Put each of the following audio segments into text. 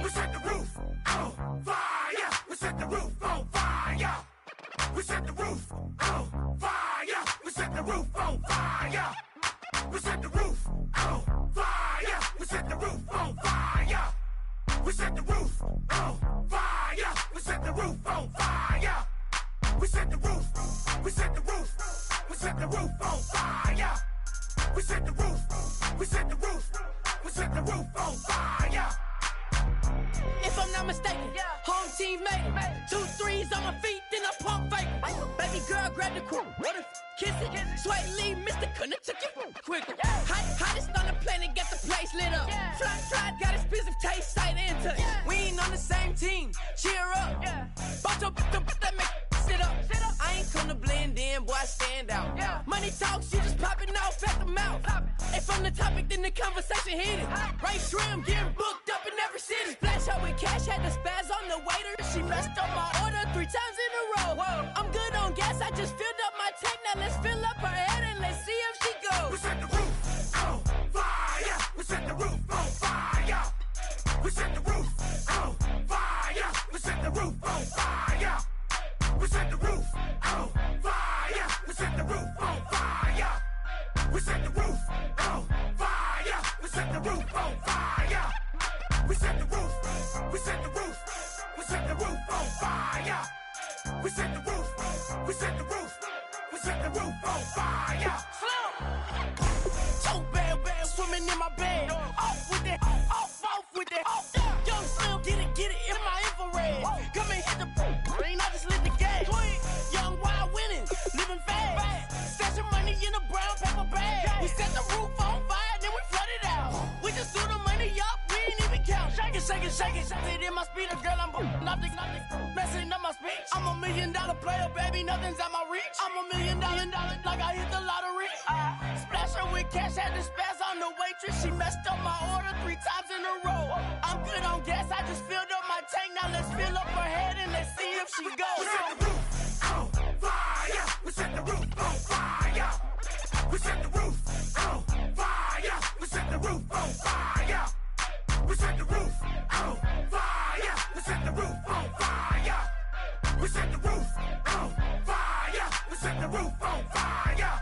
We set the roof on fire. We set the roof on fire. We set the roof on fire. We set the roof on fire. We set the roof on fire. We set the roof on fire. We set the roof on fire. We set the roof on fire. We set the roof. We set the roof. We set the roof on fire. We set the roof. We set the roof. We set the roof on fire. If I'm not mistaken, home team made it. 2 3s on my feet, then I pump fake. Baby girl, grab the quick. Kiss it. Sweat leave, Mr. Couldn't took it quicker. Hottest on the planet, got the place lit up. Fly, got expensive taste, sight and touch. We ain't on the same team. Cheer up. Both up, that make sit up. I ain't come to blend in, boy, I stand out. Money talks, you just popping off at the mouth. If I'm the topic, then the conversation heated. Right trim, getting booked up in every city. Splash out with cash, had the spaz on the waiter. She messed up my order 3 times in a row. I'm good on gas, I just filled up my tank. Now let's fill up her head and let's see if she goes. We set the roof on fire. We set the roof on fire. We set the roof on fire. We set the roof on fire. We set the roof on fire. We set the roof on fire. We set the roof on fire. We set the roof on fire. We set the roof. We set the roof. We set the roof on fire. We set the roof. We set the roof. We set the roof on fire. So bad, swimming in my bed. Off with that, off with that. Young Slim, get it in my infrared. Come and hit the brain, I just lit the gas. Young wild winning, living fast. Stash your money in a brown paper bag. We set the roof on fire, then we flood it out. We just threw the money up, we ain't even count. Shake it, shake it, shake it. It in my speeder, girl, I'm nothing, messing up my speech. I'm $1 million player, baby, nothing's at my reach. I'm $1 million, like I hit the lottery. Splash her with cash, had the spaz on the waitress. She messed up my order 3 times in a row. I'm good on gas, I just filled up my tank. Now let's fill up her head and let's see if she goes. We set the roof on fire. We set the roof on fire. We set the roof on fire. We set the roof on fire. We set the roof on fire. We set the roof on fire. We set the roof on fire. We set the roof on fire.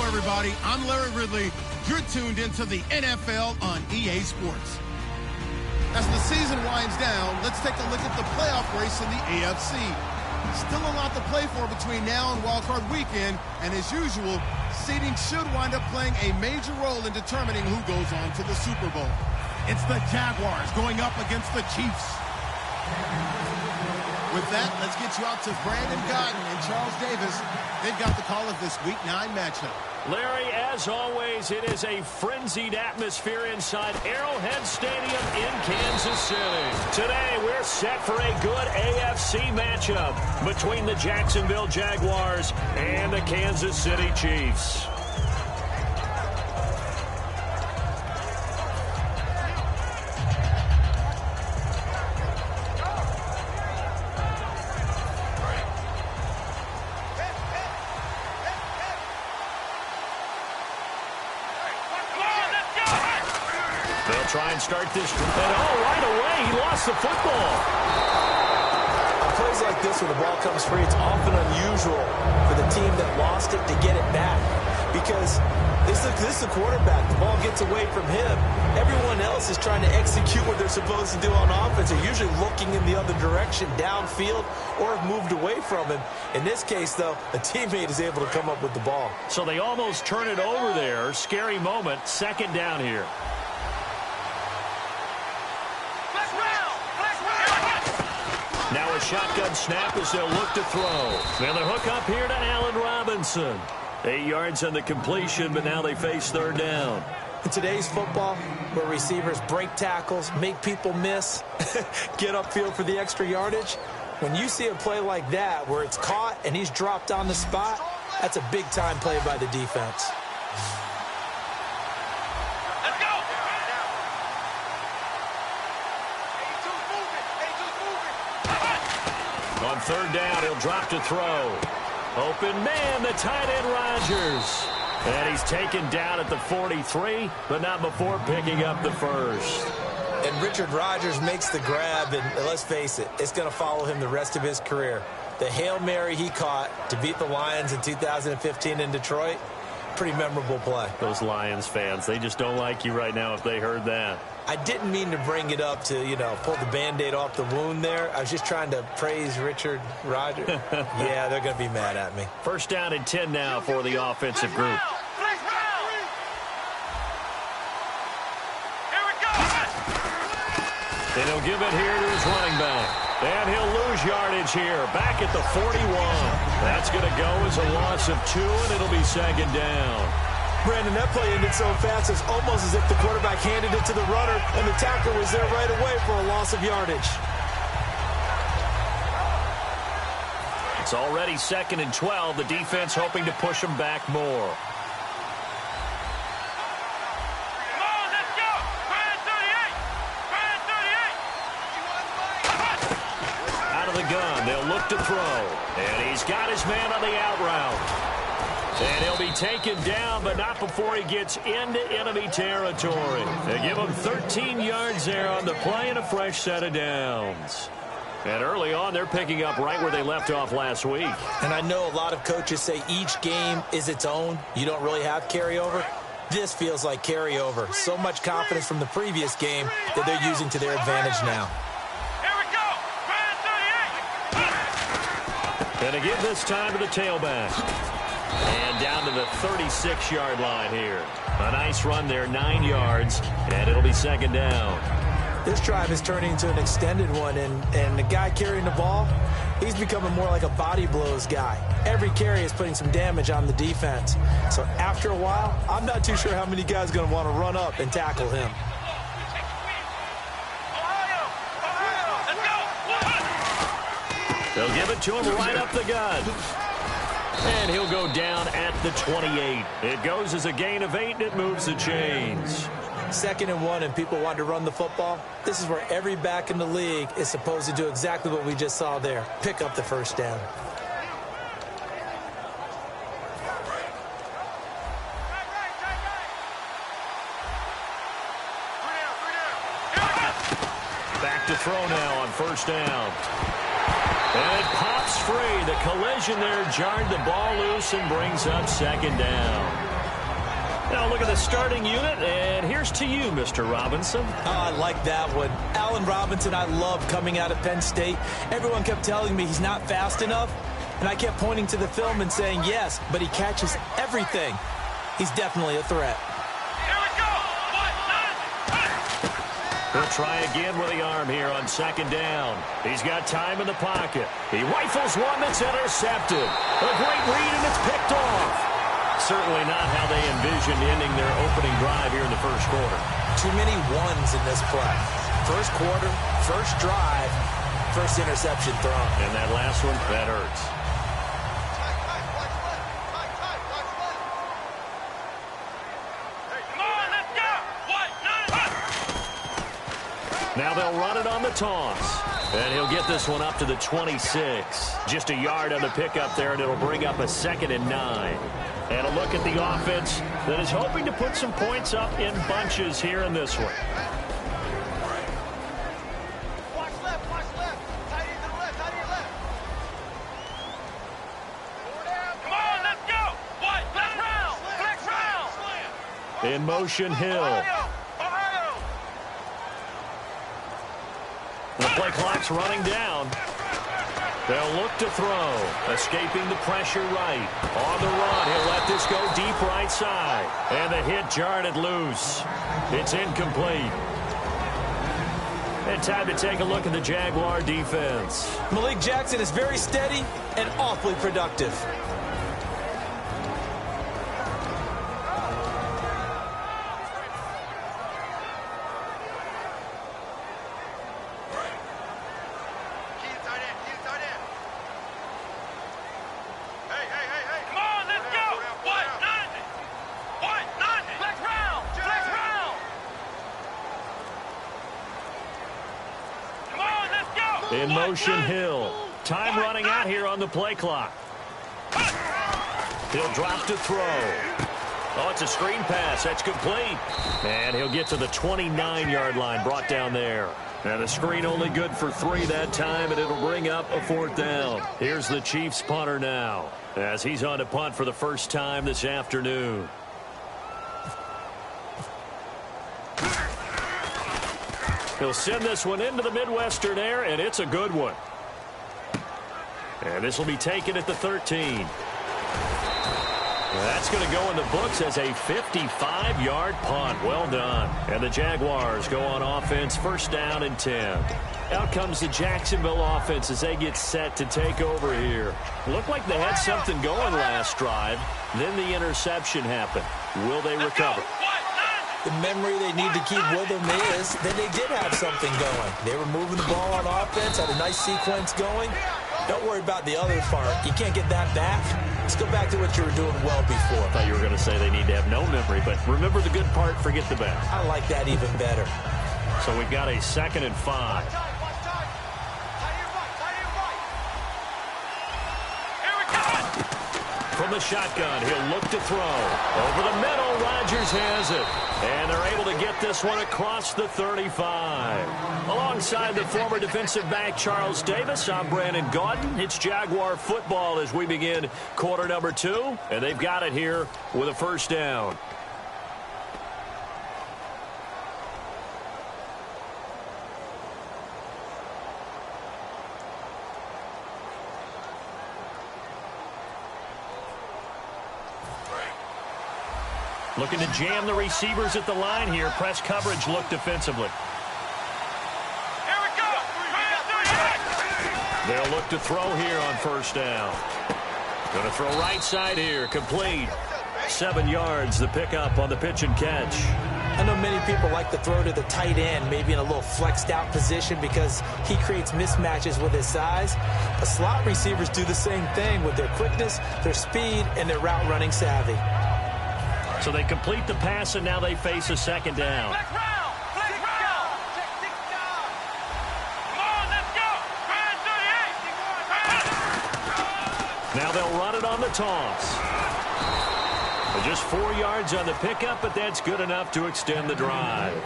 Everybody, I'm Larry Ridley. You're tuned into the NFL on EA Sports. As the season winds down, let's take a look at the playoff race in the AFC. Still a lot to play for between now and wildcard weekend, and as usual, seeding should wind up playing a major role in determining who goes on to the Super Bowl. It's the Jaguars going up against the Chiefs. With that, let's get you out to Brandon Godden and Charles Davis. They've got the call of this Week 9 matchup. Larry, as always, it is a frenzied atmosphere inside Arrowhead Stadium in Kansas City. Today, we're set for a good AFC matchup between the Jacksonville Jaguars and the Kansas City Chiefs. Try and start this. And right away, he lost the football. On plays like this, when the ball comes free, it's often unusual for the team that lost it to get it back. Because this is the quarterback. The ball gets away from him. Everyone else is trying to execute what they're supposed to do on offense. They're usually looking in the other direction, downfield, or have moved away from him. In this case, though, a teammate is able to come up with the ball. So they almost turn it over there. Scary moment. 2nd down here. Now a shotgun snap as they'll look to throw. And the hook up here to Allen Robinson. 8 yards on the completion, but now they face 3rd down. In today's football, where receivers break tackles, make people miss, get upfield for the extra yardage, When you see a play like that where it's caught and he's dropped on the spot, that's a big-time play by the defense. Let's go! On third down, he'll drop to throw. Open man, the tight end Rodgers. And he's taken down at the 43, but not before picking up the first. And Richard Rodgers makes the grab, and let's face it, it's going to follow him the rest of his career. The Hail Mary he caught to beat the Lions in 2015 in Detroit, pretty memorable play. Those Lions fans, they just don't like you right now if they heard that. I didn't mean to bring it up to, pull the Band-Aid off the wound there. I was just trying to praise Richard Rodgers. Yeah, they're going to be mad at me. First down and 10 now for the offensive group. And he'll give it here to his running back. And he'll lose yardage here. Back at the 41. That's going to go as a loss of 2, and it'll be second down. Brandon, that play ended so fast, it's almost as if the quarterback handed it to the runner, and the tackler was there right away for a loss of yardage. It's already second and 12. The defense hoping to push them back more. Gun. They'll look to throw. And he's got his man on the out route. And he'll be taken down, but not before he gets into enemy territory. They give him 13 yards there on the play and a fresh set of downs. And early on, they're picking up right where they left off last week. And I know a lot of coaches say each game is its own. You don't really have carryover. This feels like carryover. So much confidence from the previous game that they're using to their advantage now. And again this time to the tailback. And down to the 36-yard line here. A nice run there, 9 yards, and it'll be second down. This drive is turning into an extended one, and the guy carrying the ball, he's becoming more like a body blows guy. Every carry is putting some damage on the defense. So after a while, I'm not too sure how many guys are going to want to run up and tackle him. They'll give it to him right up the gut. And he'll go down at the 28. It goes as a gain of 8, and it moves the chains. 2nd and 1, and people want to run the football. This is where every back in the league is supposed to do exactly what we just saw there. Pick up the first down. Back to throw now on first down. And it pops free. The collision there jarred the ball loose and brings up second down. Now look at the starting unit, and here's to you, Mr. Robinson. Oh, I like that one. Allen Robinson, I love coming out of Penn State. Everyone kept telling me he's not fast enough, and I kept pointing to the film and saying yes, but he catches everything. He's definitely a threat. He'll try again with the arm here on second down. He's got time in the pocket. He rifles one that's intercepted. A great read, and it's picked off. Certainly not how they envisioned ending their opening drive here in the first quarter. Too many ones in this play. First quarter, first drive, first interception thrown. And that last one, that hurts. Now they'll run it on the toss. And he'll get this one up to the 26. Just a yard on the pickup there, and it'll bring up a 2nd and 9. And a look at the offense that is hoping to put some points up in bunches here in this one. Watch left, watch left. Tight end to the left, tight end left. Come on, let's go. What? Flex round. In motion, Hill. The play clock's running down. They'll look to throw. Escaping the pressure right. On the run, he'll let this go deep right side. And the hit jarred it loose. It's incomplete. And time to take a look at the Jaguar defense. Malik Jackson is very steady and awfully productive. Key tight end, In motion, Hill. Time running out here on the play clock. He'll drop to throw. Oh, it's a screen pass. That's complete. And he'll get to the 29-yard line, brought down there. And the screen only good for 3 that time, and it'll bring up a 4th down. Here's the Chiefs punter now, as he's on to punt for the first time this afternoon. He'll send this one into the Midwestern air, and it's a good one. And this will be taken at the 13. That's going to go in the books as a 55-yard punt. Well done. And the Jaguars go on offense, 1st down and 10. Out comes the Jacksonville offense as they get set to take over here. Looked like they had something going last drive. Then the interception happened. Will they recover? The memory they need to keep with them is that they did have something going. They were moving the ball on offense, had a nice sequence going. Don't worry about the other part. You can't get that back. Let's go back to what you were doing well before. I thought you were going to say they need to have no memory, but remember the good part, forget the bad. I like that even better. So we've got a 2nd and 5. From the shotgun, he'll look to throw. Over the middle, Rodgers has it. And they're able to get this one across the 35. Alongside the former defensive back Charles Davis, I'm Brandon Gaudin. It's Jaguar football as we begin quarter number 2. And they've got it here with a 1st down. Looking to jam the receivers at the line here. Press coverage look defensively. Here we go. They'll look to throw here on 1st down. Going to throw right side here. Complete. 7 yards, the pickup on the pitch and catch. I know many people like to throw to the tight end, maybe in a little flexed out position because he creates mismatches with his size. But slot receivers do the same thing with their quickness, their speed, and their route running savvy. So they complete the pass, and now they face a 2nd down. Come on, let's go. Now they'll run it on the toss. Just 4 yards on the pickup, but that's good enough to extend the drive.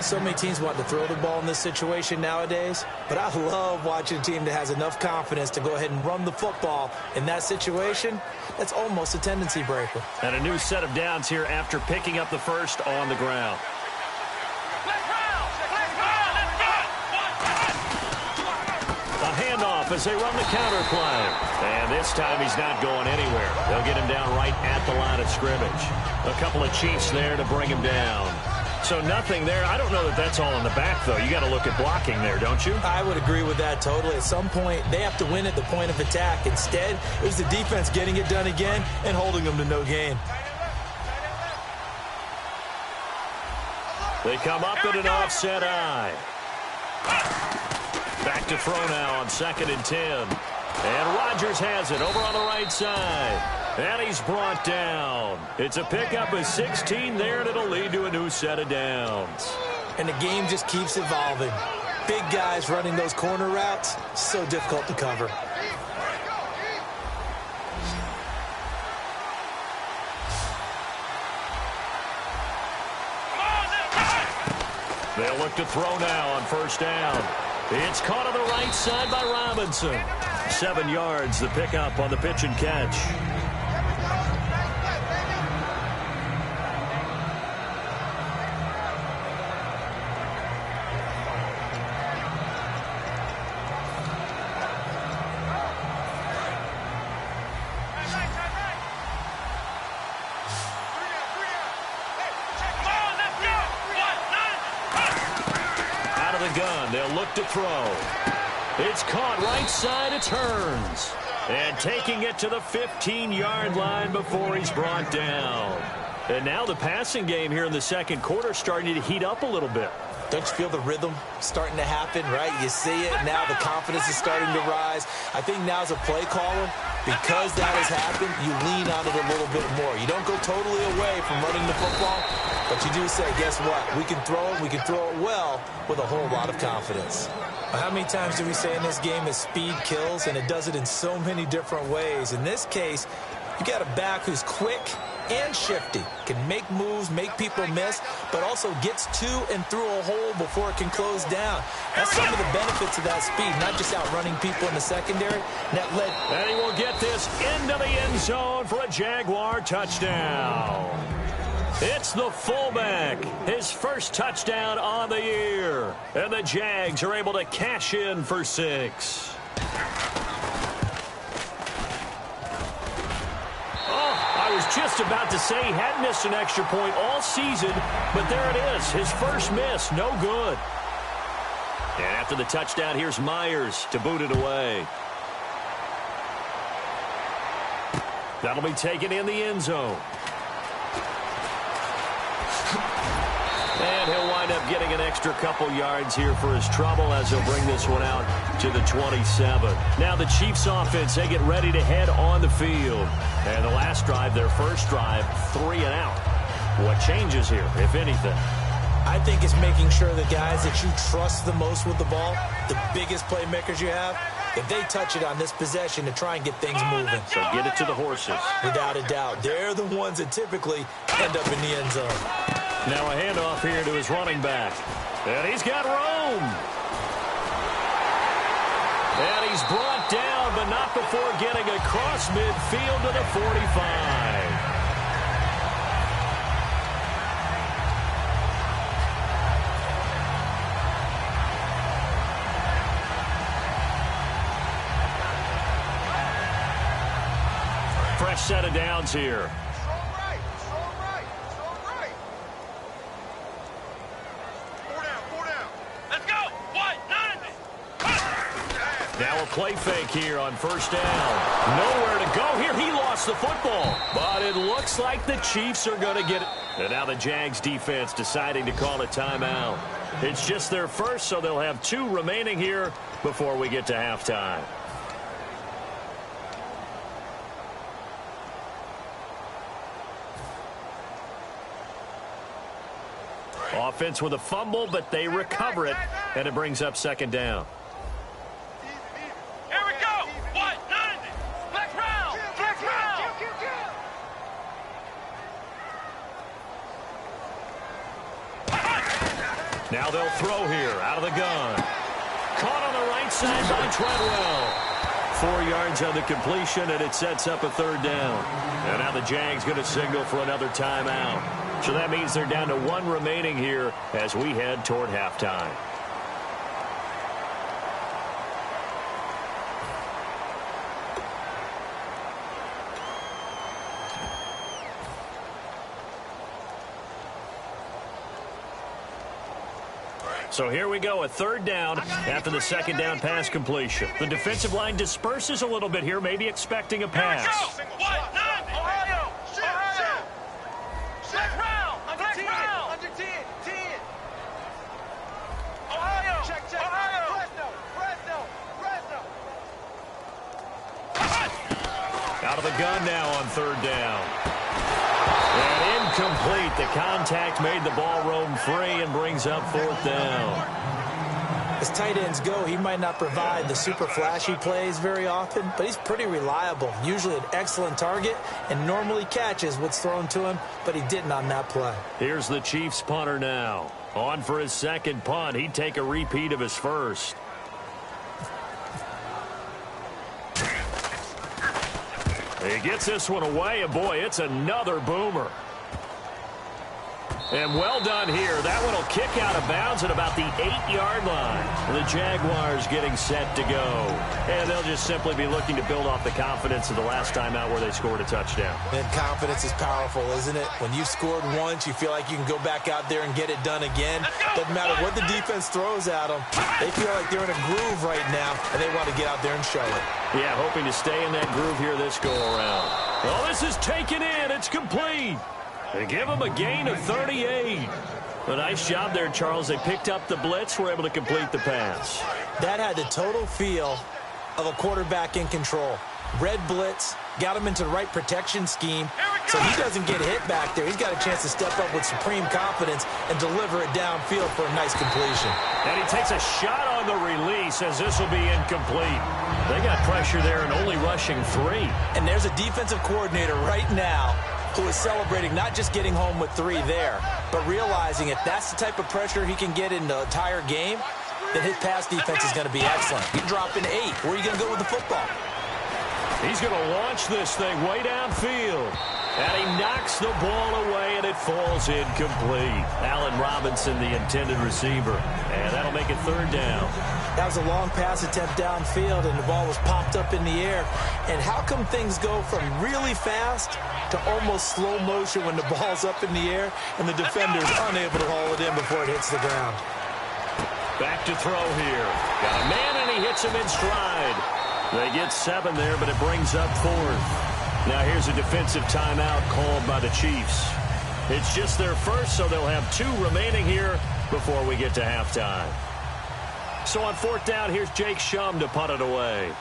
So many teams want to throw the ball in this situation nowadays, but I love watching a team that has enough confidence to go ahead and run the football. In that situation, that's almost a tendency breaker. And a new set of downs here after picking up the 1st on the ground. A handoff as they run the counter play. And this time he's not going anywhere. They'll get him down right at the line of scrimmage. A couple of Chiefs there to bring him down. So nothing there. I don't know that that's all in the back, though. You got to look at blocking there, don't you? I would agree with that totally. At some point, they have to win at the point of attack. Instead, it was the defense getting it done again and holding them to no gain. They come up at an offset eye. Back to throw now on 2nd and 10. And Rodgers has it over on the right side. And he's brought down. It's a pickup of 16 there, and it'll lead to a new set of downs. And the game just keeps evolving. Big guys running those corner routes, so difficult to cover. They'll look to throw now on 1st down. It's caught on the right side by Robinson. 7 yards, the pickup on the pitch and catch. They'll look to throw. It's caught right side. It turns. And taking it to the 15-yard line before he's brought down. And now the passing game here in the 2nd quarter starting to heat up a little bit. Don't you feel the rhythm starting to happen, right? You see it. Now the confidence is starting to rise. I think now as a play caller, because that has happened, you lean on it a little bit more. You don't go totally away from running the football, but you do say, guess what? We can throw it well with a whole lot of confidence. How many times do we say in this game that speed kills, and it does it in so many different ways? In this case, you got a back who's quick and shifty, can make moves, make people miss, but also gets to and through a hole before it can close down. That's some of the benefits of that speed, not just outrunning people in the secondary. And he will get this into the end zone for a Jaguar touchdown. It's the fullback, his first touchdown on the year. And the Jags are able to cash in for 6. I was just about to say he hadn't missed an extra point all season, but there it is, his first miss, no good. And after the touchdown, here's Myers to boot it away. That'll be taken in the end zone. And he'll wind up getting an extra couple yards here for his trouble as he'll bring this one out to the 27. Now the Chiefs offense, they get ready to head on the field. And the last drive, their first drive, 3 and out. What changes here, if anything? I think it's making sure the guys that you trust the most with the ball, the biggest playmakers you have, if they touch it on this possession to try and get things moving. So get it to the horses. Without a doubt. They're the ones that typically end up in the end zone. Now a handoff here to his running back. And he's got room. And he's brought down, but not before getting across midfield to the 45. Fresh set of downs here. Now a play fake here on first down. Nowhere to go here. He lost the football. But it looks like the Chiefs are going to get it. And now the Jags defense deciding to call a timeout. It's just their first, so they'll have 2 remaining here before we get to halftime. Offense with a fumble, but they recover it, and it brings up second down. Here we go. What? 90. Flex round. Flex round. Now they'll throw here out of the gun. Caught on the right side by Treadwell. 4 yards on the completion, and it sets up a third down. And now the Jags going to signal for another timeout. So that means they're down to 1 remaining here as we head toward halftime. So here we go, a third down after the second down pass completion. The defensive line disperses a little bit here, maybe expecting a pass. Out of the gun now on third down. And incomplete. The contact made the ball roam free and brings up fourth down. As tight ends go, he might not provide the super flashy plays very often, but he's pretty reliable. Usually an excellent target and normally catches what's thrown to him, but he didn't on that play. Here's the Chiefs punter now. On for his second punt. He'd take a repeat of his first. He gets this one away, and boy, it's another boomer. And well done here. That one will kick out of bounds at about the 8-yard line. The Jaguars getting set to go. And they'll just simply be looking to build off the confidence of the last time out where they scored a touchdown. And confidence is powerful, isn't it? When you've scored once, you feel like you can go back out there and get it done again. Doesn't matter what the defense throws at them. They feel like they're in a groove right now, and they want to get out there and show it. Yeah, hoping to stay in that groove here this go-around. Well, this is taken in. It's complete. They give him a gain of 38. A nice job there, Charles. They picked up the blitz, were able to complete the pass. That had the total feel of a quarterback in control. Red blitz, got him into the right protection scheme, so he doesn't get hit back there. He's got a chance to step up with supreme confidence and deliver it downfield for a nice completion. And he takes a shot on the release as this will be incomplete. They got pressure there and only rushing 3. And there's a defensive coordinator right now who is celebrating not just getting home with 3 there, but realizing if that's the type of pressure he can get in the entire game, then his pass defense is going to be excellent. You're dropping 8. Where are you going to go with the football? He's going to launch this thing way downfield. And he knocks the ball away, and it falls incomplete. Allen Robinson, the intended receiver. And that'll make it 3rd down. That was a long pass attempt downfield, and the ball was popped up in the air. And how come things go from really fast to almost slow motion when the ball's up in the air and the defender's unable to haul it in before it hits the ground? Back to throw here. Got a man, and he hits him in stride. They get 7 there, but it brings up 4th. Now here's a defensive timeout called by the Chiefs. It's just their first, so they'll have 2 remaining here before we get to halftime. So on 4th down, here's Jake Shum to punt it away.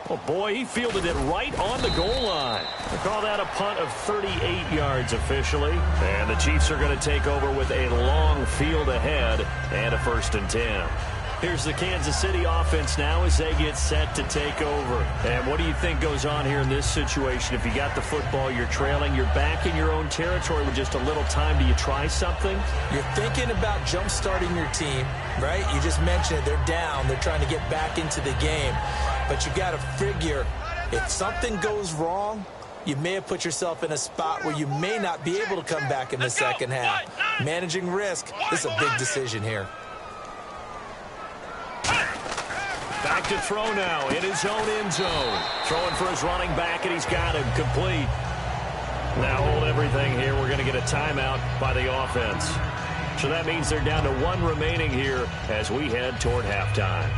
Oh, boy, he fielded it right on the goal line. They call that a punt of 38 yards officially. And the Chiefs are going to take over with a long field ahead and a 1st and 10. Here's the Kansas City offense now as they get set to take over. And what do you think goes on here in this situation? If you got the football, you're trailing, you're back in your own territory with just a little time. Do you try something? You're thinking about jump-starting your team, right? You just mentioned it. They're down. They're trying to get back into the game. But you got to figure if something goes wrong, you may have put yourself in a spot where you may not be able to come back in the second half. Managing risk, this is a big decision here. Back to throw now in his own end zone. Throwing for his running back, and he's got him complete. Now hold everything here. We're going to get a timeout by the offense. So that means they're down to 1 remaining here as we head toward halftime.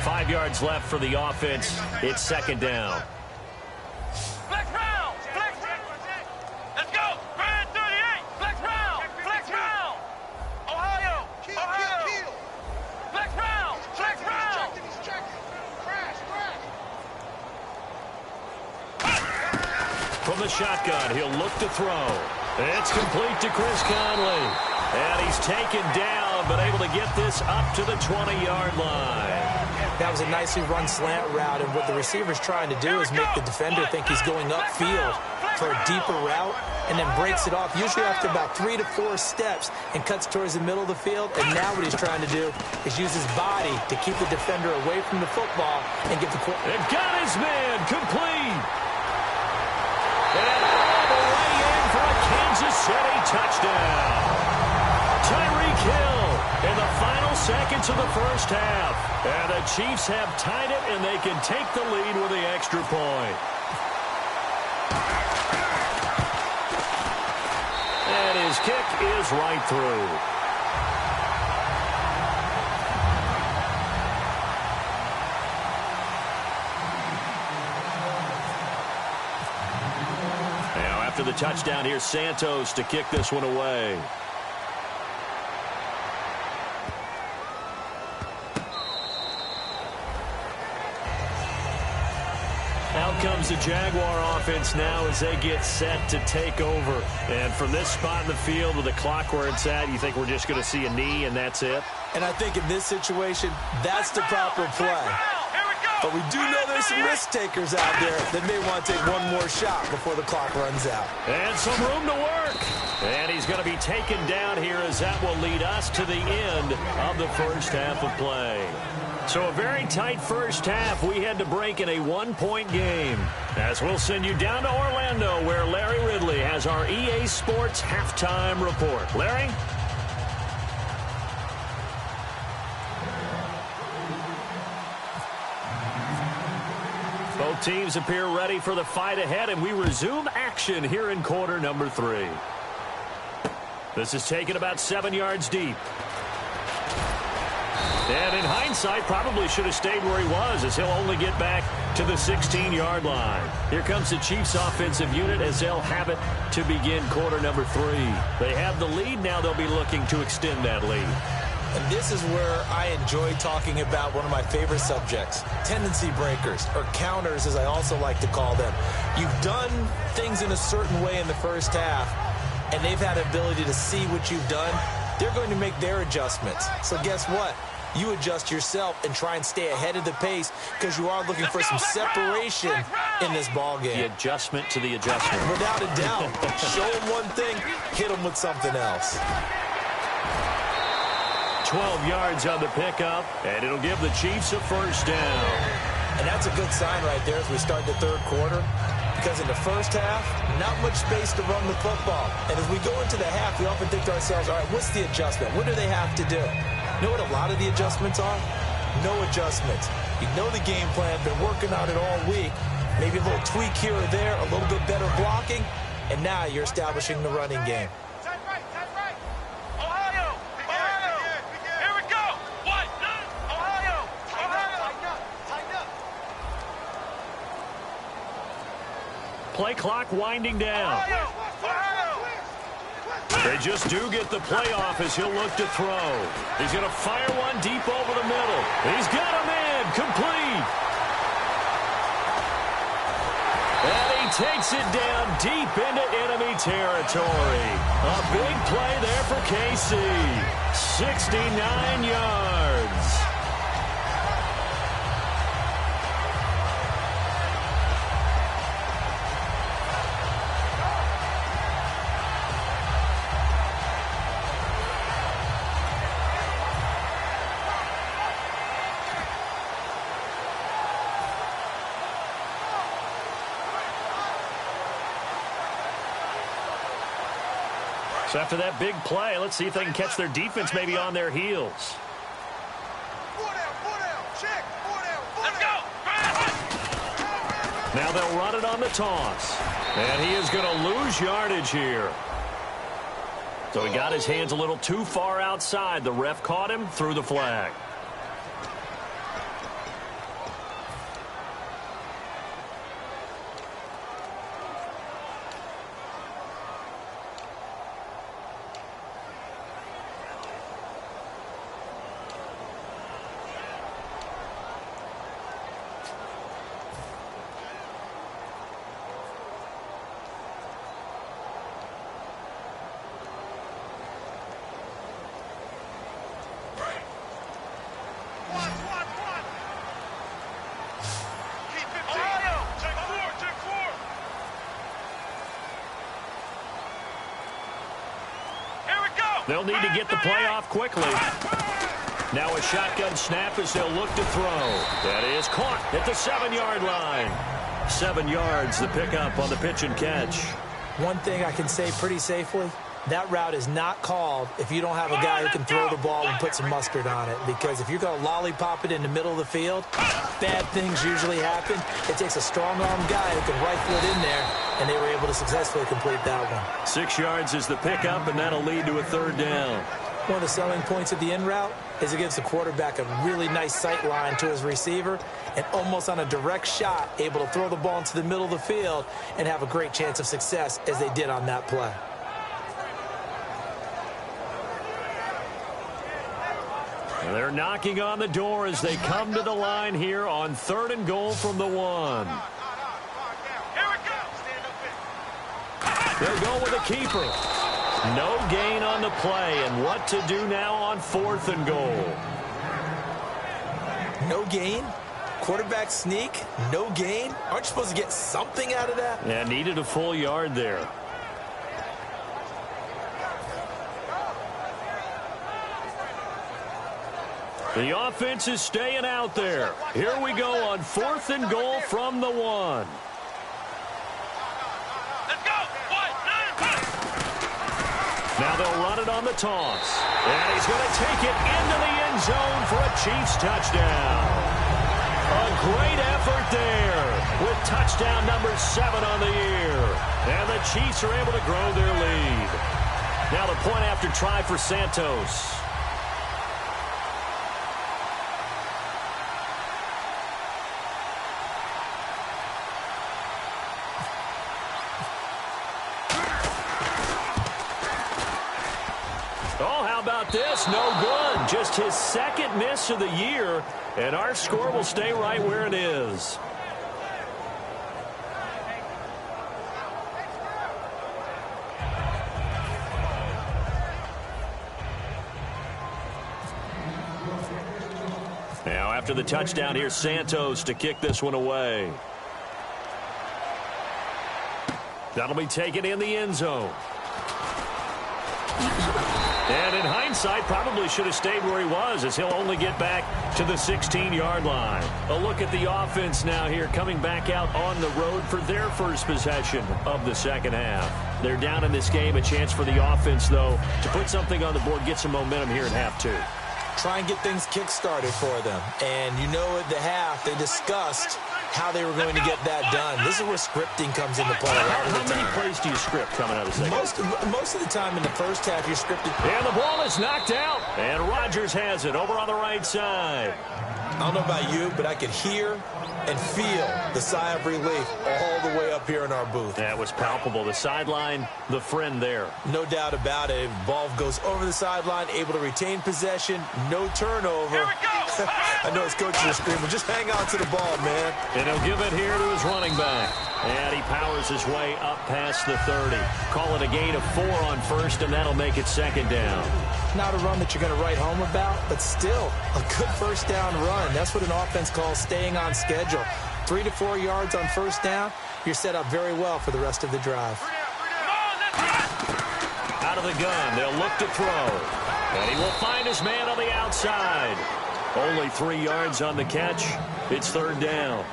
Five yards left for the offense. It's 2nd down. Flex round! Flex! Let's go! Brand 38! Flex round! Flex round! Ohio! Ohio! Flex round! Flex round! From the shotgun, he'll look to throw. It's complete to Chris Conley. And he's taken down, but able to get this up to the 20-yard line. That was a nicely run slant route, and what the receiver's trying to do is make the defender think he's going upfield for a deeper route, and then breaks it off, usually after about 3 to 4 steps, and cuts towards the middle of the field. And now what he's trying to do is use his body to keep the defender away from the football and get the quarterback. And got his man complete. And all the way in for a Kansas City touchdown. Tyreek Hill in the final seconds of the first half. And the Chiefs have tied it, and they can take the lead with the extra point. And his kick is right through. Now after the touchdown, here's Santos to kick this one away. Out comes the Jaguar offense now as they get set to take over. And from this spot in the field with the clock where it's at, you think we're just going to see a knee and that's it? And I think in this situation, that's the proper play. But we do know there's some risk takers out there that may want to take one more shot before the clock runs out. And some room to work. And he's going to be taken down here as that will lead us to the end of the first half of play. So a very tight first half. We had to break in a 1-point game. As we'll send you down to Orlando where Larry Ridley has our EA Sports halftime report. Larry? Both teams appear ready for the fight ahead, and we resume action here in quarter number 3. This is taken about 7 yards deep. And in hindsight, probably should have stayed where he was, as he'll only get back to the 16-yard line. Here comes the Chiefs offensive unit as they'll have it to begin quarter number 3. They have the lead. Now they'll be looking to extend that lead. And this is where I enjoy talking about one of my favorite subjects, tendency breakers, or counters as I also like to call them. You've done things in a certain way in the first half, and they've had the ability to see what you've done. They're going to make their adjustments. So guess what? You adjust yourself and try and stay ahead of the pace because you are looking for some separation in this ball game. The adjustment to the adjustment. Without a doubt. Show them one thing, hit them with something else. 12 yards on the pickup, and it'll give the Chiefs a first down. And that's a good sign right there as we start the third quarter, because in the first half, not much space to run the football. And as we go into the half, we often think to ourselves, all right, what's the adjustment? What do they have to do? You know what a lot of the adjustments are? No adjustments. You know the game plan, been working on it all week. Maybe a little tweak here or there, a little bit better blocking, and now you're establishing the running game. Play clock winding down. They just do get the play off as he'll look to throw. He's going to fire one deep over the middle. He's got him in. Complete. And he takes it down deep into enemy territory. A big play there for KC. 69 yards. So after that big play, let's see if they can catch their defense maybe on their heels. Now they'll run it on the toss. And he is going to lose yardage here. So he got his hands a little too far outside. The ref caught him, threw the flag. They'll need to get the play off quickly. Now a shotgun snap as they'll look to throw. That is caught at the 7-yard line. 7 yards, the pickup on the pitch and catch. One thing I can say pretty safely, that route is not called if you don't have a guy who can throw the ball and put some mustard on it. Because if you're going to lollipop it in the middle of the field, bad things usually happen. It takes a strong-arm guy who can rifle it in there, and they were able to successfully complete that one. 6 yards is the pickup, and that'll lead to a third down. One of the selling points of the in route is it gives the quarterback a really nice sight line to his receiver, and almost on a direct shot, able to throw the ball into the middle of the field and have a great chance of success as they did on that play. They're knocking on the door as they come to the line here on 3rd and goal from the 1. They'll go with a keeper. No gain on the play, and what to do now on 4th and goal. No gain? Quarterback sneak? No gain? Aren't you supposed to get something out of that? Yeah, needed a full yard there. The offense is staying out there. Here we go on 4th and goal from the 1. Now they'll run it on the toss. And he's going to take it into the end zone for a Chiefs touchdown. A great effort there with touchdown number 7 on the year. And the Chiefs are able to grow their lead. Now the point after try for Santos. Oh, how about this? No good. Just his second miss of the year, and our score will stay right where it is. Now, after the touchdown, here's Santos to kick this one away. That'll be taken in the end zone. And in hindsight, probably should have stayed where he was, as he'll only get back to the 16-yard line. A look at the offense now here, coming back out on the road for their first possession of the second half. They're down in this game. A chance for the offense, though, to put something on the board, get some momentum here in half 2. Try and get things kick-started for them. And you know at the half, they discussed how they were going to get that done. This is where scripting comes into play. How many plays do you script coming out of the second? Most of the time in the first half, you're scripted. And the ball is knocked out. And Rodgers has it over on the right side. I don't know about you, but I could hear and feel the sigh of relief all the way up here in our booth. That was palpable. The sideline, the friend there. No doubt about it. Ball goes over the sideline, able to retain possession, no turnover. Here we go. I know his coaches are screaming, just hang on to the ball, man. And he'll give it here to his running back. And he powers his way up past the 30. Call it a gain of 4 on first, and that'll make it second down. Not a run that you're going to write home about, but still a good first down run. That's what an offense calls staying on schedule. 3 to 4 yards on first down, you're set up very well for the rest of the drive. Out of the gun, they'll look to throw. And he will find his man on the outside. Only 3 yards on the catch. It's third down.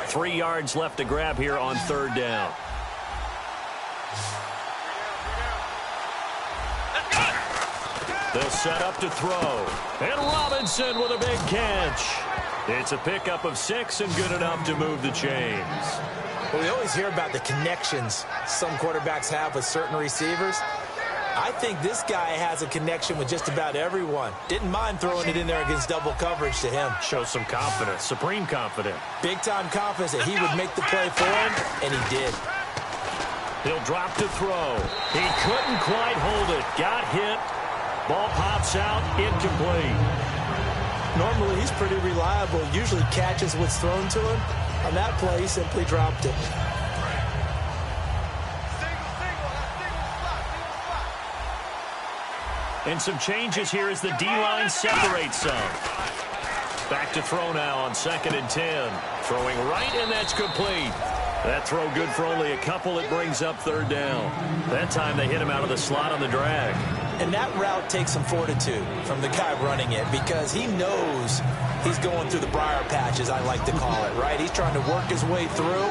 Three yards left to grab here on third down. They'll set up to throw. And Robinson with a big catch. It's a pickup of 6 and good enough to move the chains. Well, we always hear about the connections some quarterbacks have with certain receivers. I think this guy has a connection with just about everyone. Didn't mind throwing it in there against double coverage to him. Shows some confidence, supreme confidence. Big-time confidence that he would make the play for him, and he did. He'll drop to throw. He couldn't quite hold it. Got hit. Ball pops out, incomplete. Normally, he's pretty reliable. Usually catches what's thrown to him. On that play, he simply dropped it. And some changes here as the D-line separates some. Back to throw now on 2nd and 10. Throwing right, and that's complete. That throw good for only a couple. It brings up third down. That time they hit him out of the slot on the drag. And that route takes some fortitude from the guy running it because he knows he's going through the briar patch, as I like to call it, right? He's trying to work his way through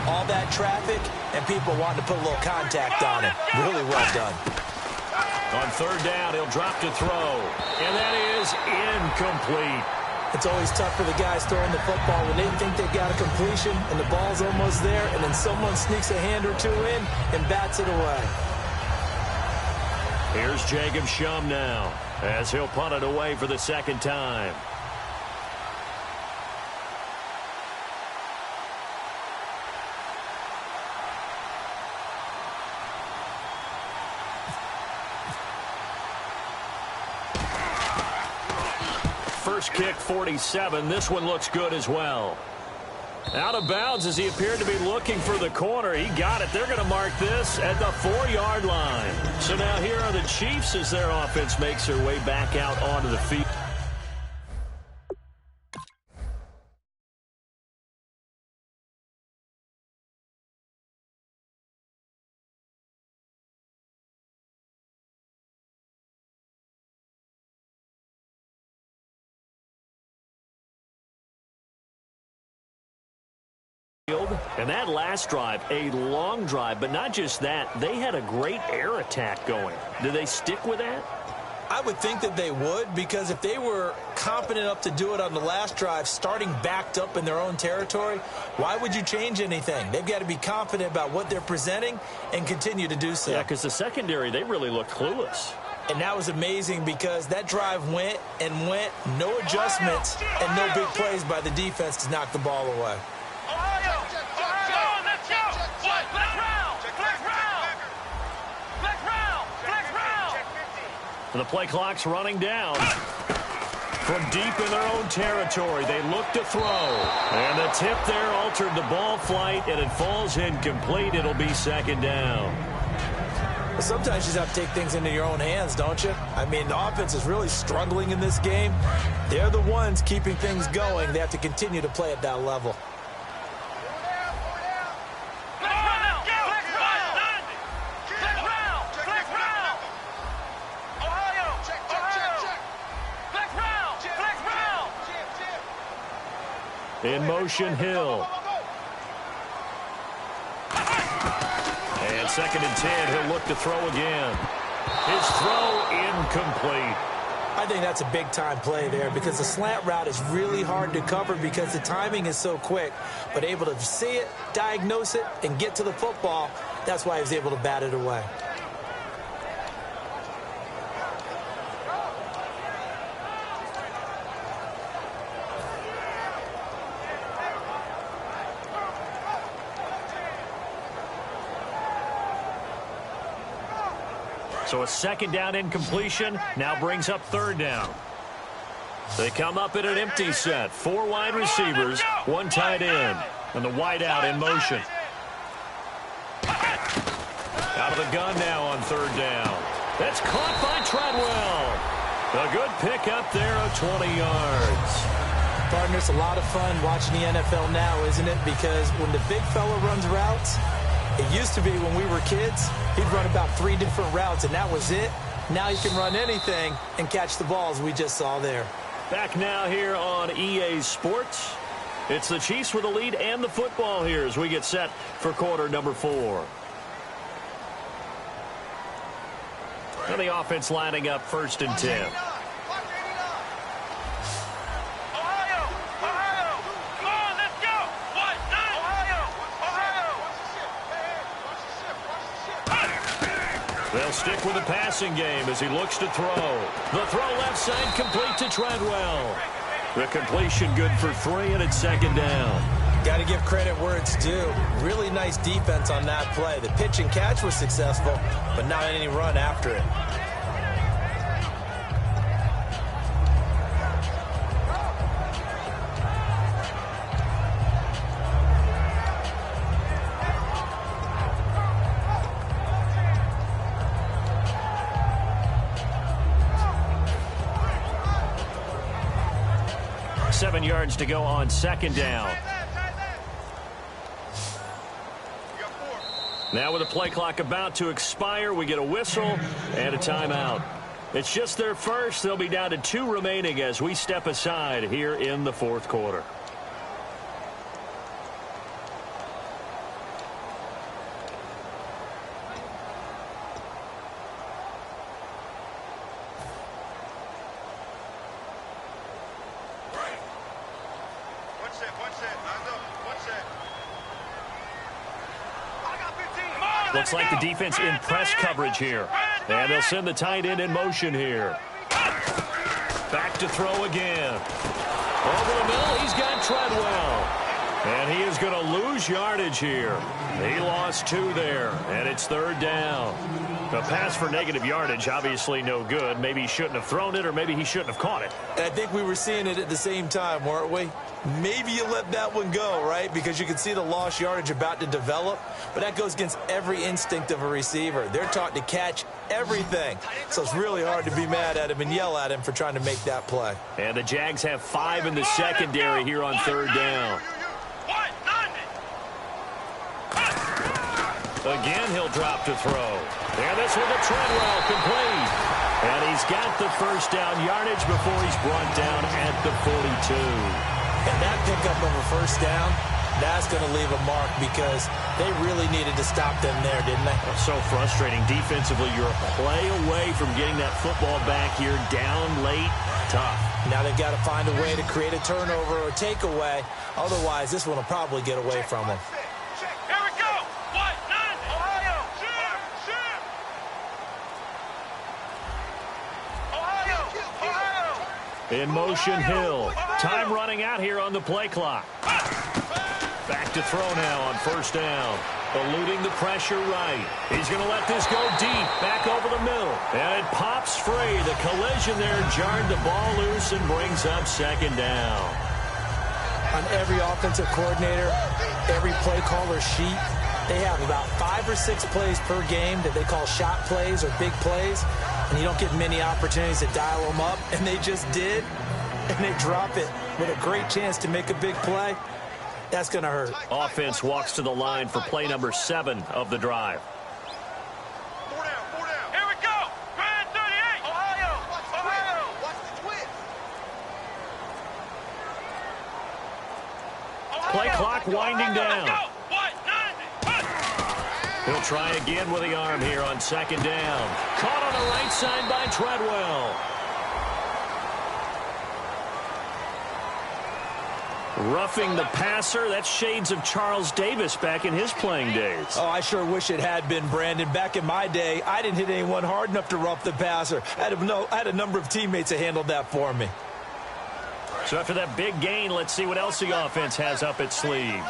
all that traffic and people wanting to put a little contact on him. Really well done. On third down, he'll drop to throw. And that is incomplete. It's always tough for the guys throwing the football when they think they've got a completion and the ball's almost there, and then someone sneaks a hand or two in and bats it away. Here's Jacob Shum now as he'll punt it away for the second time. First kick, 47. This one looks good as well. Out of bounds as he appeared to be looking for the corner. He got it. They're going to mark this at the 4-yard line. So now here are the Chiefs as their offense makes their way back out onto the field. And that last drive, a long drive, but not just that. They had a great air attack going. Do they stick with that? I would think that they would, because if they were confident enough to do it on the last drive, starting backed up in their own territory, why would you change anything? They've got to be confident about what they're presenting and continue to do so. Yeah, because the secondary, they really looked clueless. And that was amazing because that drive went and went, no adjustments, and no big plays by the defense to knock the ball away. The play clock's running down. From deep in their own territory, they look to throw. And the tip there altered the ball flight, and it falls incomplete. It'll be second down. Well, sometimes you just have to take things into your own hands, don't you? I mean, the offense is really struggling in this game. They're the ones keeping things going. They have to continue to play at that level. In motion, Hill. And 2nd and 10, he'll look to throw again. His throw incomplete. I think that's a big-time play there because the slant route is really hard to cover because the timing is so quick. But able to see it, diagnose it, and get to the football, that's why he was able to bat it away. So a 2nd down incompletion now brings up 3rd down. They come up in an empty set. 4 wide receivers, 1 tight end. And the wide out in motion. Out of the gun now on 3rd down. That's caught by Treadwell. A good pickup there of 20 yards. Partner, it's a lot of fun watching the NFL now, isn't it? Because when the big fella runs routes, it used to be when we were kids, he'd run about 3 different routes, and that was it. Now he can run anything and catch the balls we just saw there. Back now here on EA Sports. It's the Chiefs with the lead and the football here as we get set for quarter number 4. And the offense lining up 1st and 10. They'll stick with the passing game as he looks to throw. The throw left side complete to Treadwell. The completion good for 3, and it's 2nd down. Got to give credit where it's due. Really nice defense on that play. The pitch and catch was successful, but not any run after it. Seven yards to go on 2nd down. Now with the play clock about to expire, we get a whistle and a timeout. It's just their first. They'll be down to 2 remaining as we step aside here in the 4th quarter. Looks like the defense in press coverage here. And they'll send the tight end in motion here. Back to throw again. Over the middle, he's got Treadwell. And he is going to lose yardage here. He lost 2 there, and it's 3rd down. A pass for negative yardage, obviously no good. Maybe he shouldn't have thrown it, or maybe he shouldn't have caught it. And I think we were seeing it at the same time, weren't we? Maybe you let that one go, right? Because you can see the lost yardage about to develop. But that goes against every instinct of a receiver. They're taught to catch everything. So it's really hard to be mad at him and yell at him for trying to make that play. And the Jags have 5 in the secondary here on 3rd down. Again, he'll drop to throw. And this one to Treadwell, complete. And he's got the 1st down yardage before he's brought down at the 42. And that pickup of a 1st down, That's going to leave a mark because they really needed to stop them there, didn't they? So frustrating. Defensively, you're a play away from getting that football back here. Down late, tough. Now they've got to find a way to create a turnover or takeaway. Otherwise, this one will probably get away from them. Here we go. White 90. Ohio. Ohio. In motion, Hill. Time running out here on the play clock. Back to throw now on first down. Eluding the pressure right. He's going to let this go deep. Back over the middle. And it pops free. The collision there jarred the ball loose and brings up second down. On every offensive coordinator, every play caller sheet, they have about 5 or 6 plays per game that they call shot plays or big plays. And you don't get many opportunities to dial them up. And they just did. And they drop it with a great chance to make a big play. That's going to hurt. Offense walks to the line for play number 7 of the drive. 4 down. Here we go. Grand 38. Ohio. Watch the twist. Play clock winding down. White 90. He'll try again with the arm here on second down. Caught on the right side by Treadwell. Roughing the passer. That's shades of Charles Davis back in his playing days. Oh, I sure wish it had been, Brandon. Back in my day, I didn't hit anyone hard enough to rough the passer. I had a number of teammates that handled that for me. So after that big gain, let's see what else the offense has up its sleeve.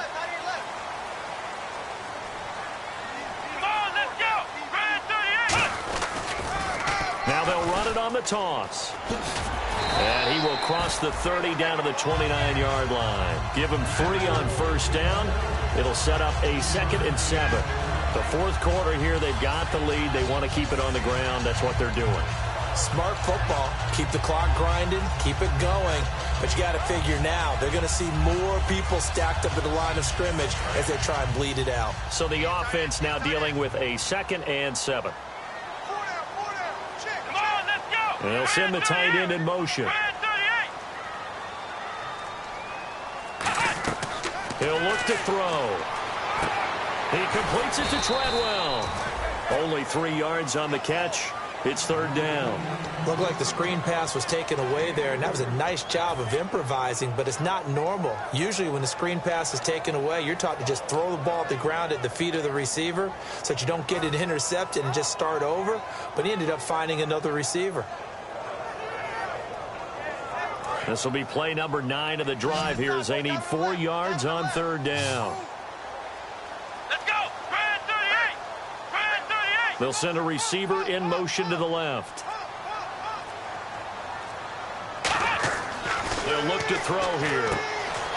Come on, let's go. Grand 38. Now they'll run it on the toss. And he will cross the 30 down to the 29-yard line. Give him 3 on first down. It'll set up a 2nd and 7. The fourth quarter here, they've got the lead. They want to keep it on the ground. That's what they're doing. Smart football. Keep the clock grinding. Keep it going. But you got to figure now, they're going to see more people stacked up at the line of scrimmage as they try and bleed it out. So the offense now dealing with a 2nd and 7. And they'll send the tight end in motion. He'll look to throw. He completes it to Treadwell. Only 3 yards on the catch. It's third down. Looked like the screen pass was taken away there, and that was a nice job of improvising, but it's not normal. Usually when the screen pass is taken away, you're taught to just throw the ball at the ground at the feet of the receiver so that you don't get it intercepted and just start over, but he ended up finding another receiver. This will be play number 9 of the drive here as they need 4 yards on third down. Let's go. Grand 38. Grand 38. They'll send a receiver in motion to the left. They'll look to throw here.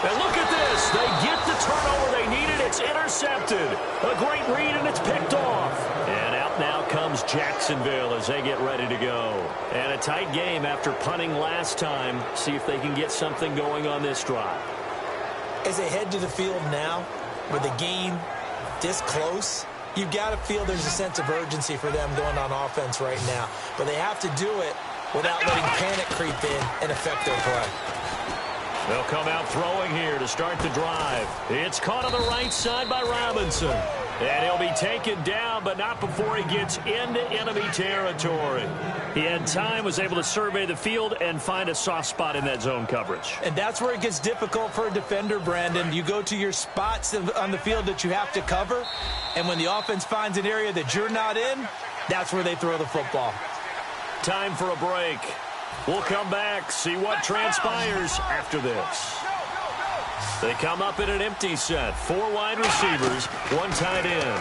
And look at this. They get the turnover they needed. It's intercepted. A great read, and it's picked off. And out now comes Jacksonville as they get ready to go. And a tight game after punting last time. See if they can get something going on this drive. As they head to the field now, with the game this close, you've got to feel there's a sense of urgency for them going on offense right now. But they have to do it without letting panic creep in and affect their play. They'll come out throwing here to start the drive. It's caught on the right side by Robinson. And he'll be taken down, but not before he gets into enemy territory. He had time, was able to survey the field and find a soft spot in that zone coverage. And that's where it gets difficult for a defender, Brandon. You go to your spots on the field that you have to cover, and when the offense finds an area that you're not in, that's where they throw the football. Time for a break. We'll come back, see what transpires after this. They come up in an empty set. 4 wide receivers, 1 tight end.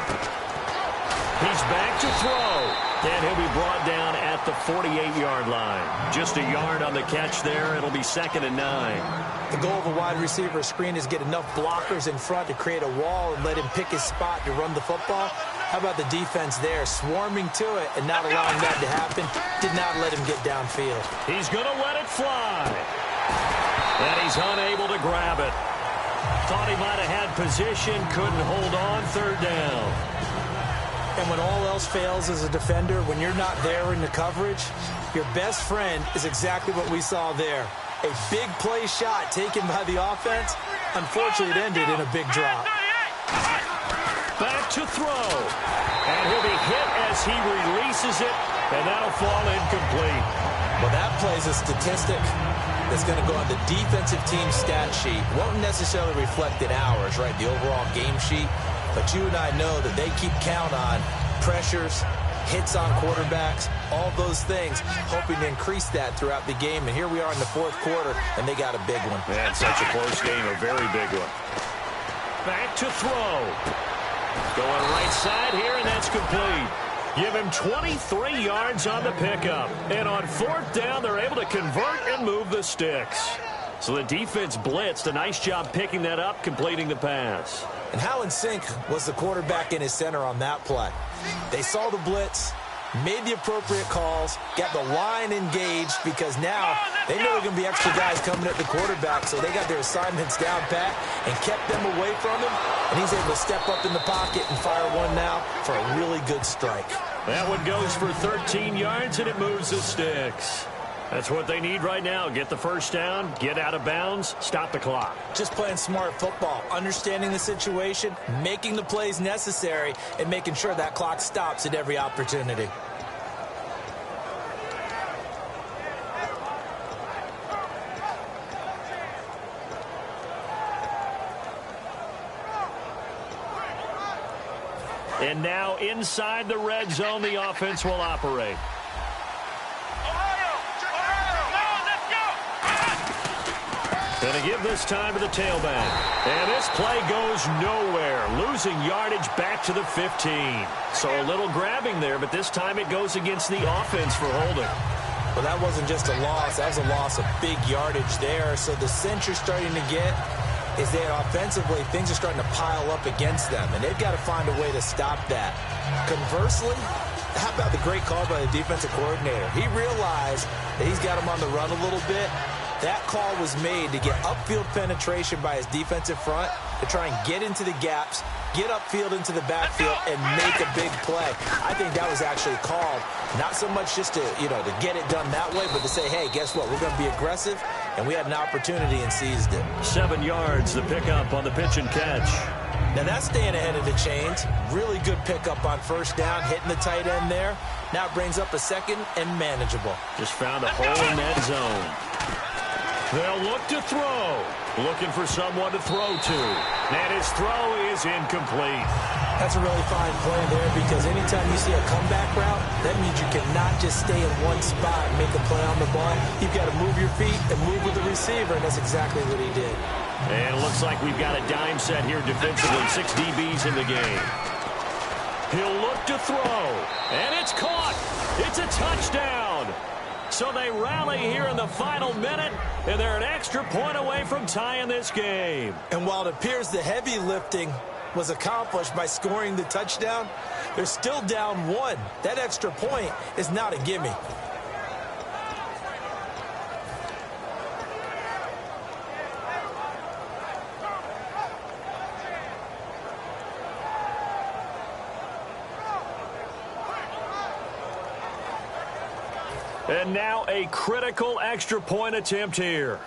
He's back to throw. And he'll be brought down at the 48-yard line. Just a yard on the catch there. It'll be 2nd and 9. The goal of a wide receiver screen is get enough blockers in front to create a wall and let him pick his spot to run the football. How about the defense there, swarming to it and not allowing that to happen? Did not let him get downfield. He's going to let it fly. And he's unable to grab it. Thought he might have had position, couldn't hold on, third down. And when all else fails as a defender, when you're not there in the coverage, your best friend is exactly what we saw there. A big play shot taken by the offense, Unfortunately, it ended in a big drop. Back to throw. And he'll be hit as he releases it, and that'll fall incomplete. Well, that plays a statistic that's going to go on the defensive team stat sheet. Won't necessarily reflect in ours, right, the overall game sheet. But you and I know that they keep count on pressures, hits on quarterbacks, all those things, hoping to increase that throughout the game. And here we are in the fourth quarter, and they got a big one. Man, such a close game, a very big one. Back to throw. Going right side here, and that's complete. Give him 23 yards on the pickup. And on fourth down, they're able to convert and move the sticks. So the defense blitzed. A nice job picking that up, completing the pass. And how in sync was the quarterback in his center on that play? They saw the blitz, made the appropriate calls, got the line engaged, because now they know there are going to be extra guys coming at the quarterback, so they got their assignments down pat and kept them away from him, and he's able to step up in the pocket and fire one now for a really good strike. That one goes for 13 yards, and it moves the sticks. That's what they need right now. Get the first down, get out of bounds, stop the clock. Just playing smart football, understanding the situation, making the plays necessary, and making sure that clock stops at every opportunity. And now inside the red zone, the offense will operate. Going to give this time to the tailback. And this play goes nowhere. Losing yardage back to the 15. So a little grabbing there, but this time it goes against the offense for holding. Well, that wasn't just a loss. That was a loss of big yardage there. So the sense you're starting to get is that offensively, things are starting to pile up against them, and they've got to find a way to stop that. Conversely, how about the great call by the defensive coordinator? He realized that he's got him on the run a little bit. That call was made to get upfield penetration by his defensive front to try and get into the gaps, get upfield into the backfield, and make a big play. I think that was actually called not so much just to, to get it done that way, but to say, hey, guess what? We're going to be aggressive, and we had an opportunity and seized it. 7 yards, the pickup on the pitch and catch. Now that's staying ahead of the chains. Really good pickup on first down, hitting the tight end there. Now it brings up a second and manageable. Just found a hole in that zone. They'll look to throw. Looking for someone to throw to. And his throw is incomplete. That's a really fine play there, because anytime you see a comeback route, that means you cannot just stay in one spot and make a play on the ball. You've got to move your feet and move with the receiver, and that's exactly what he did. And it looks like we've got a dime set here defensively. 6 DBs in the game. He'll look to throw. And it's caught. It's a touchdown. So they rally here in the final minute, and they're an extra point away from tying this game. And while it appears the heavy lifting was accomplished by scoring the touchdown, they're still down 1. That extra point is not a gimme. And now a critical extra point attempt here.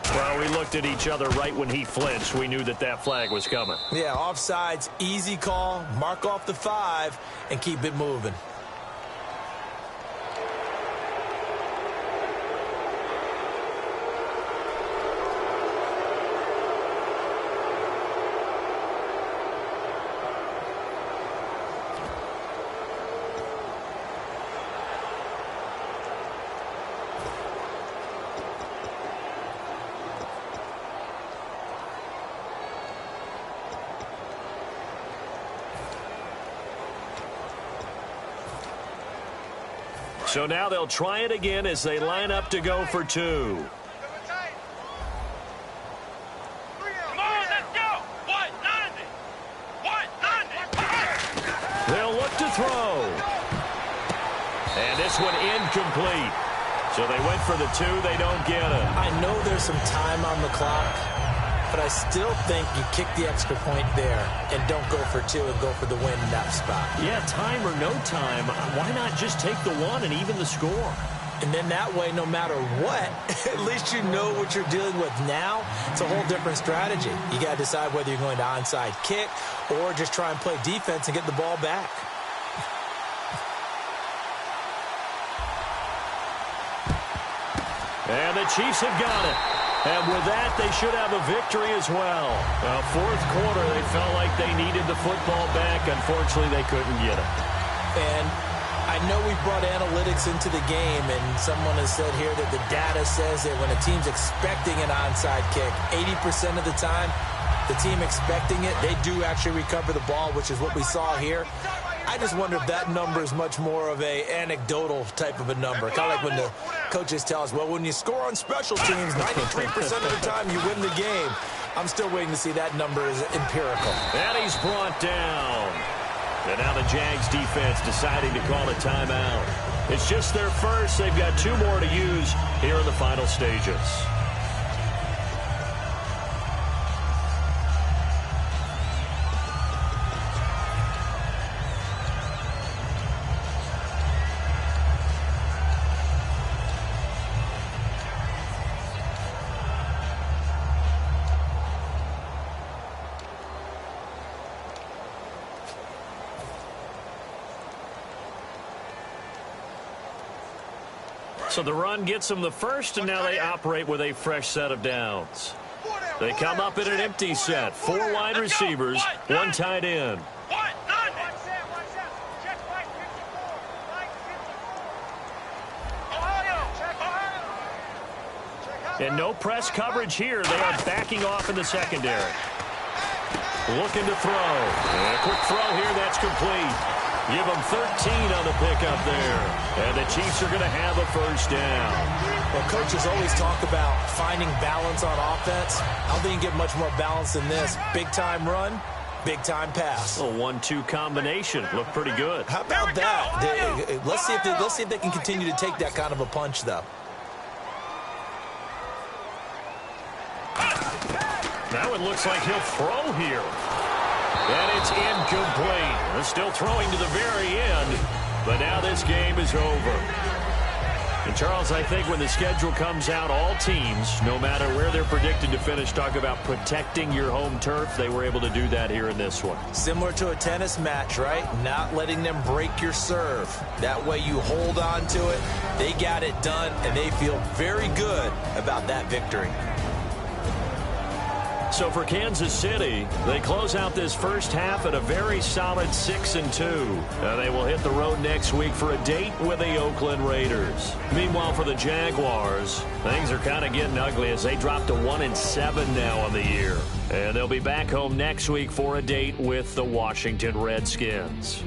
Well, we looked at each other right when he flinched. We knew that flag was coming. Yeah, offsides, easy call, mark off the 5, and keep it moving. So now they'll try it again as they line up to go for 2. Come on, let's go! 190! 190! They'll look to throw. And this one incomplete. So they went for the 2. They don't get it. I know there's some time on the clock, but I still think you kick the extra point there and don't go for 2 and go for the win in that spot. Yeah, time or no time, why not just take the 1 and even the score? And then that way, no matter what, at least you know what you're dealing with now. It's a whole different strategy. You got to decide whether you're going to onside kick or just try and play defense and get the ball back. And the Chiefs have got it. And with that, they should have a victory as well. Fourth quarter, they felt like they needed the football back. Unfortunately, they couldn't get it. And I know we've brought analytics into the game, and someone has said here that the data says that when a team's expecting an onside kick, 80% of the time, the team expecting it, they do actually recover the ball, which is what we saw here. I just wonder if that number is much more of a anecdotal type of a number. Kind of like when the coaches tell us, well, when you score on special teams, 93% of the time you win the game. I'm still waiting to see that number is empirical. And he's brought down. And now the Jags defense deciding to call a timeout. It's just their first. They've got 2 more to use here in the final stages. So the run gets them the first, and now they operate with a fresh set of downs. They come up in an empty set. 4 wide receivers, 1 tight end. And no press coverage here. They are backing off in the secondary. Looking to throw. And a quick throw here, that's complete. Give them 13 on the pickup there. And the Chiefs are going to have a first down. Well, coaches always talk about finding balance on offense. I don't think you get much more balance than this. Big-time run, big-time pass. A 1-2 combination. Looked pretty good. How about that? Let's see if they can continue to take that kind of a punch, though. Now it looks like he'll throw here. And it's incomplete. They're still throwing to the very end, but now this game is over. And Charles, I think when the schedule comes out, all teams, no matter where they're predicted to finish, talk about protecting your home turf. They were able to do that here in this one. Similar to a tennis match, right? Not letting them break your serve. That way you hold on to it. They got it done, and they feel very good about that victory. So for Kansas City, they close out this first half at a very solid 6-2. They will hit the road next week for a date with the Oakland Raiders. Meanwhile, for the Jaguars, things are kind of getting ugly as they drop to 1-7 now on the year. And they'll be back home next week for a date with the Washington Redskins.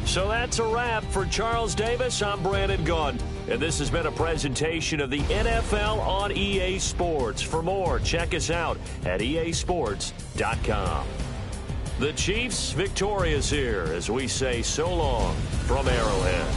So that's a wrap for Charles Davis. I'm Brandon Gaudin, and this has been a presentation of the NFL on EA Sports. For more, check us out at easports.com. The Chiefs victorious here as we say so long from Arrowhead.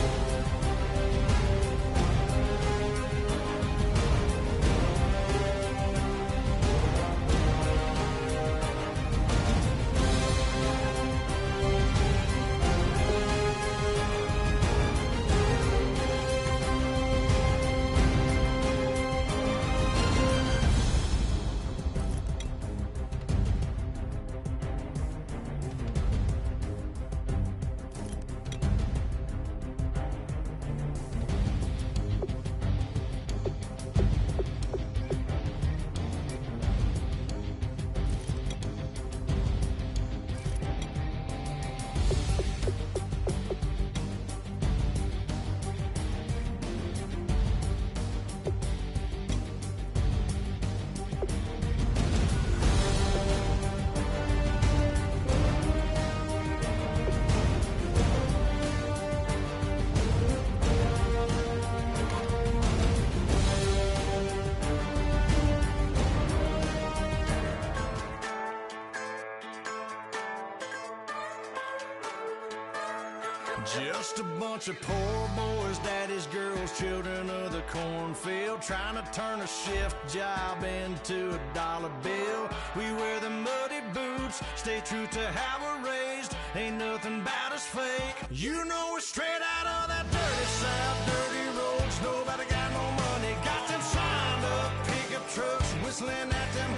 Just a bunch of poor boys, daddies, girls, children of the cornfield, trying to turn a shift job into a dollar bill. We wear the muddy boots, stay true to how we're raised. Ain't nothing about us fake. You know we're straight out of that dirty South, dirty roads. Nobody got no money, got them signed up pickup trucks, whistling at them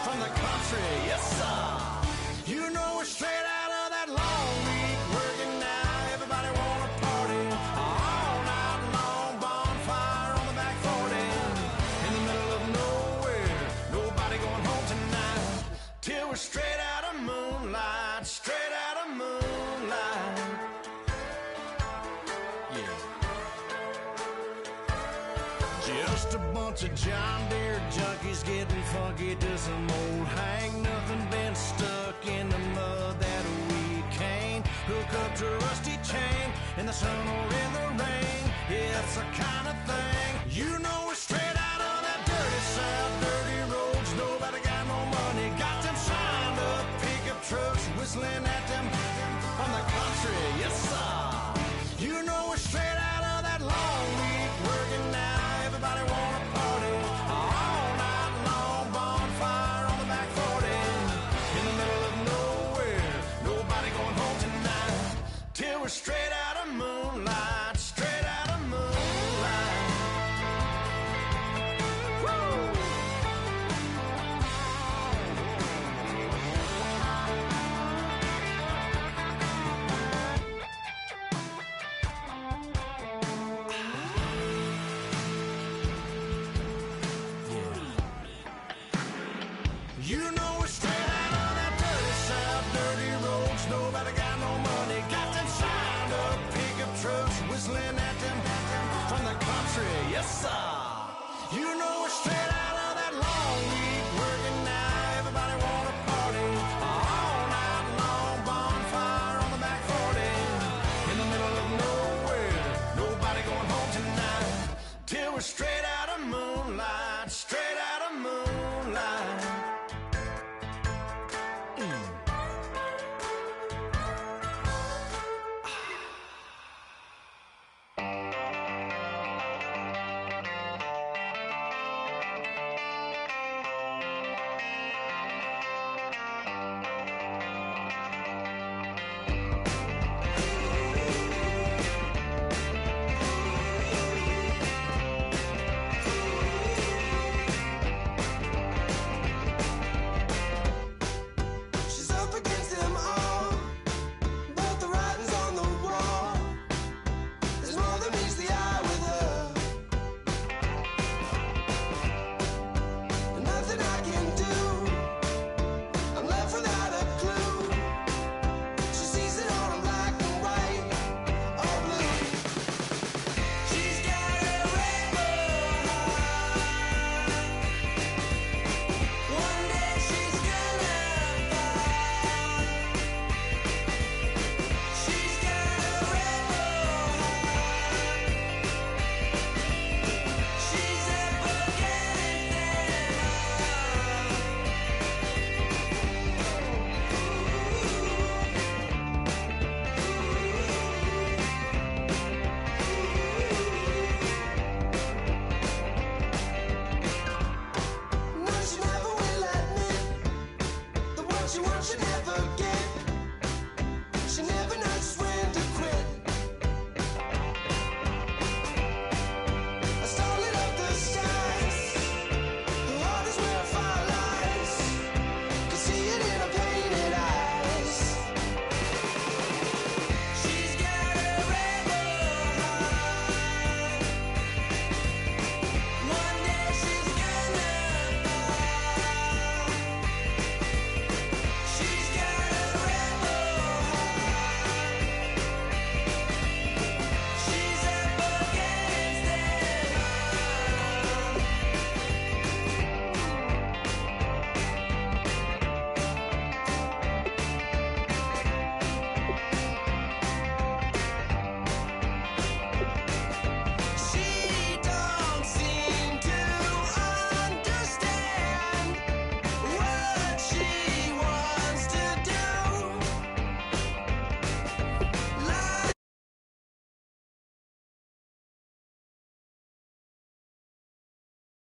from the country. Yes, sir. You know we're straight out of that long week working now. Everybody wanna party all night long, bonfire on the back 40 in the middle of nowhere. Nobody going home tonight till we're straight out of moonlight, straight out of moonlight. Yeah. Just a bunch of John Deere junkies getting funky to some old hang. Nothing been stuck in the mud that we can't hook up to a rusty chain in the sun or in the rain. Yeah, it's the kind of thing. You know we're straight out of that dirty South, dirty roads. Nobody got no money, got them signed up pickup trucks, whistling at them from the country. Yes, sir. You know we're straight out of that long week working now. Everybody wanna party all night long, bonfire on the back 40 in the middle of nowhere. Nobody going home tonight till we're straight out of moonlight, straight out of moonlight. Woo! You know we're straight out of that dirty South, dirty roads. Nobody got no money, got them signed up pickup trucks, whistling at them from the country. Yes, sir. You know we're straight out of that long week working now. Everybody wanna party all night long, bonfire on the back 40 in the middle of nowhere. Nobody going home tonight till we're straight out of moonlight, straight out of moonlight. She's up against them all, but the writing's on the wall. There's more than meets the eye with her, and nothing I can do. I'm left without a clue. She sees it all in black and white or blue. She's got a rebel heart. One day she's gonna fight. She's got a rebel heart. She's up against them all. No, she never will admit that what she wants she